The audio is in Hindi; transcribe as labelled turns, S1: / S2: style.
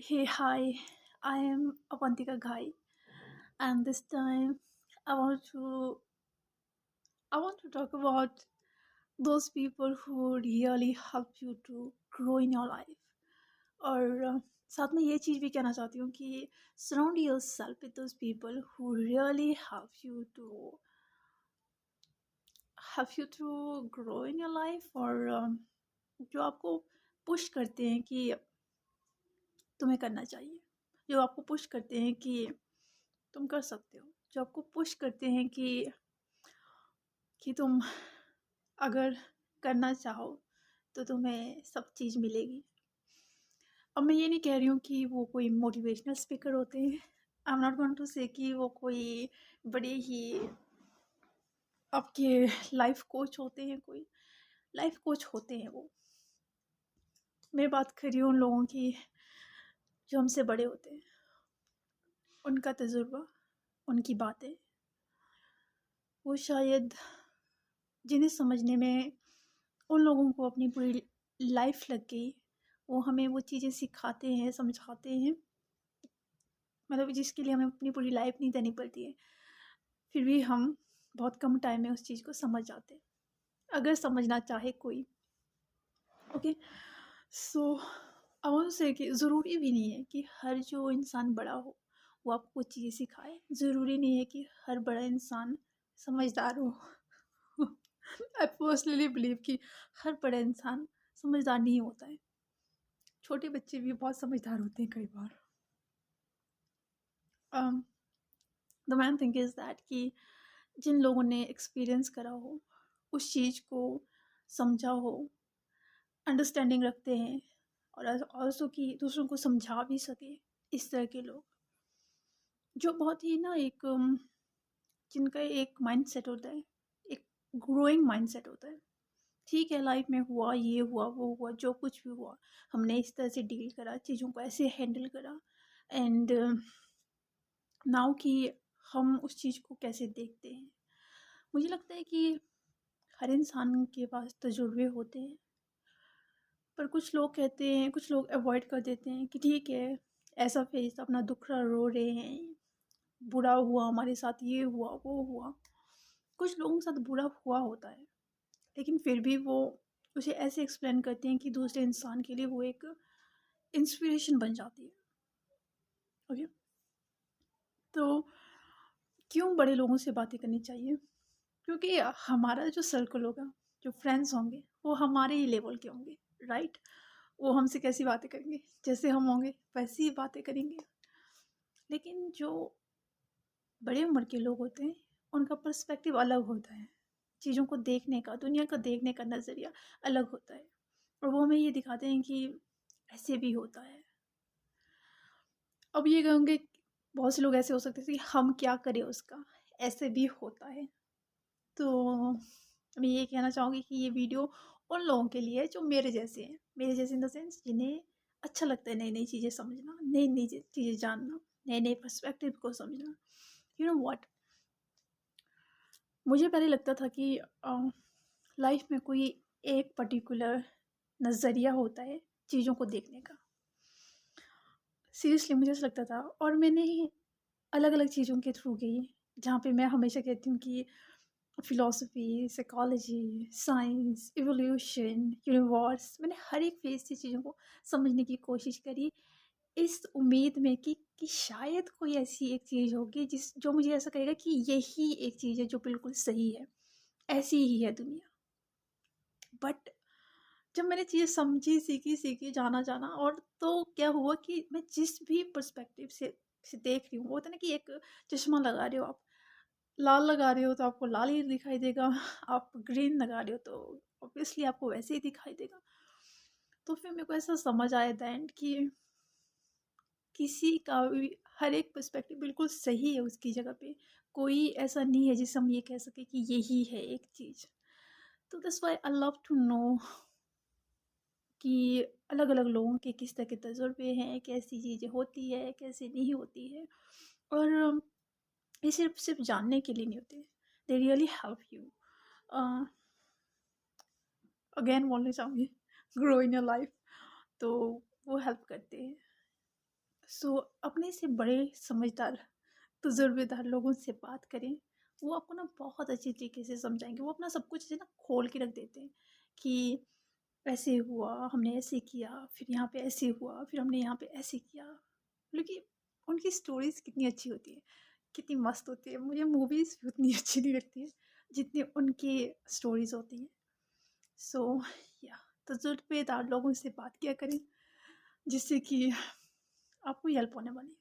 S1: Hey, hi, I am Avantika Ghai, and this time I want to I want to talk about those people who really help you to grow in your life. और साथ में ये चीज़ भी कहना चाहती हूँ कि surround yourself with those people who really help you to grow in your life और जो आपको पुश करते हैं कि तुम्हें करना चाहिए, जो आपको पुश करते हैं कि तुम कर सकते हो, जो आपको पुश करते हैं कि तुम अगर करना चाहो तो तुम्हें सब चीज़ मिलेगी। अब मैं ये नहीं कह रही हूँ कि वो कोई मोटिवेशनल स्पीकर होते हैं। I am not going to say कि वो कोई बड़े ही आपके लाइफ कोच होते हैं, कोई लाइफ कोच होते हैं वो। मैं बात कर रही हूँ उन लोगों की जो हमसे बड़े होते हैं, उनका तजुर्बा, उनकी बातें, वो शायद जिन्हें समझने में उन लोगों को अपनी पूरी लाइफ लग गई, वो हमें वो चीज़ें सिखाते हैं, समझाते हैं, मतलब जिसके लिए हमें अपनी पूरी लाइफ नहीं देनी पड़ती है, फिर भी हम बहुत कम टाइम में उस चीज़ को समझ जाते हैं, अगर समझना चाहे कोई। Okay, so I want to say कि ज़रूरी भी नहीं है कि हर जो इंसान बड़ा हो वो आपको कुछ चीज़ें सिखाए। ज़रूरी नहीं है कि हर बड़ा इंसान समझदार हो। आई पर्सनली बिलीव कि हर बड़ा इंसान समझदार नहीं होता है। छोटे बच्चे भी बहुत समझदार होते हैं कई बार। The main thing is that कि जिन लोगों ने एक्सपीरियंस करा हो, उस चीज़ को समझा हो, अंडरस्टैंडिंग रखते हैं और ऑल्सो कि दूसरों को समझा भी सके, इस तरह के लोग जो बहुत ही ना एक जिनका एक माइंड सेट होता है, एक ग्रोइंग माइंड सेट होता है। ठीक है, लाइफ में हुआ, ये हुआ, वो हुआ, जो कुछ भी हुआ, हमने इस तरह से डील करा, चीज़ों को ऐसे हैंडल करा, एंड नाउ कि हम उस चीज़ को कैसे देखते हैं। मुझे लगता है कि हर इंसान के पास तजुर्बे होते हैं, पर कुछ लोग कहते हैं, कुछ लोग अवॉइड कर देते हैं कि ठीक है, ऐसा फेस, अपना दुख रो रहे हैं, बुरा हुआ हमारे साथ, ये हुआ, वो हुआ। कुछ लोगों के साथ बुरा हुआ होता है, लेकिन फिर भी वो उसे ऐसे एक्सप्लेन करते हैं कि दूसरे इंसान के लिए वो एक इंस्पिरेशन बन जाती है। ओके, तो क्यों बड़े लोगों से बातें करनी चाहिए? क्योंकि हमारा जो सर्कल होगा, जो फ्रेंड्स होंगे, वो हमारे ही लेवल के होंगे, राइट? वो हमसे कैसी बातें करेंगे, जैसे हम होंगे वैसी ही बातें करेंगे। लेकिन जो बड़े उम्र के लोग होते हैं, उनका पर्सपेक्टिव अलग होता है, चीज़ों को देखने का, दुनिया को देखने का नज़रिया अलग होता है, और वो हमें ये दिखाते हैं कि ऐसे भी होता है। अब ये कहोगे, बहुत से लोग ऐसे हो सकते हैं कि हम क्या करें उसका, ऐसे भी होता है। तो मैं ये कहना चाहूँगी कि ये वीडियो उन लोगों के लिए है जो मेरे जैसे हैं, मेरे जैसे इन द सेंस जिन्हें अच्छा लगता है नई नई चीज़ें समझना, नई नई चीज़ें जानना, नए नए पर्सपेक्टिव को समझना। यू नो व्हाट, मुझे पहले लगता था कि लाइफ में कोई एक पर्टिकुलर नज़रिया होता है चीज़ों को देखने का। सीरियसली मुझे ऐसा लगता था, और मैंने अलग अलग चीज़ों के थ्रू गई, जहाँ पे मैं हमेशा कहती हूँ कि philosophy, psychology, science, evolution, universe, मैंने हर एक फ़ेज़ से चीज़ों को समझने की कोशिश करी, इस उम्मीद में कि शायद कोई ऐसी एक चीज़ होगी जो मुझे ऐसा कहेगा कि यही एक चीज़ है जो बिल्कुल सही है, ऐसी ही है दुनिया। बट जब मैंने चीज़ें समझी, सीखी, जाना और तो क्या हुआ कि मैं जिस भी पर्सपेक्टिव से देख रही हूँ, वो होता है ना कि एक चश्मा लगा रहे हो आप, लाल लगा रहे हो तो आपको लाल ही दिखाई देगा, आप ग्रीन लगा रहे हो तो ऑब्वियसली आपको वैसे ही दिखाई देगा। तो फिर मेरे को ऐसा समझ आया दैट कि किसी का भी हर एक पर्सपेक्टिव बिल्कुल सही है उसकी जगह पे, कोई ऐसा नहीं है जिसे हम ये कह सकें कि यही है एक चीज़। तो that's why I love to know कि अलग अलग लोगों के किस तरह के तजुर्बे हैं, कैसी चीज़ें होती है, कैसे नहीं होती है। और ये सिर्फ सिर्फ जानने के लिए नहीं होते, they really help you. Again बोलना चाहूँगी, ग्रो इन योर लाइफ, तो वो हेल्प करते हैं। सो अपने से बड़े समझदार तजुर्बेदार लोगों से बात करें। वो आपको ना बहुत अच्छी तरीके से समझाएंगे। वो अपना सब कुछ ऐसे ना खोल के रख देते हैं कि ऐसे हुआ, हमने ऐसे किया, फिर यहाँ पे ऐसे हुआ, फिर हमने यहाँ पे ऐसे किया। लेकिन उनकी स्टोरीज कितनी अच्छी होती है, कितनी मस्त होती है। मुझे मूवीज़ भी उतनी अच्छी नहीं लगती है जितनी उनकी स्टोरीज होती हैं। सो या तजुर्बेदार लोगों से बात किया करें, जिससे कि आपको हेल्प होने वाली है।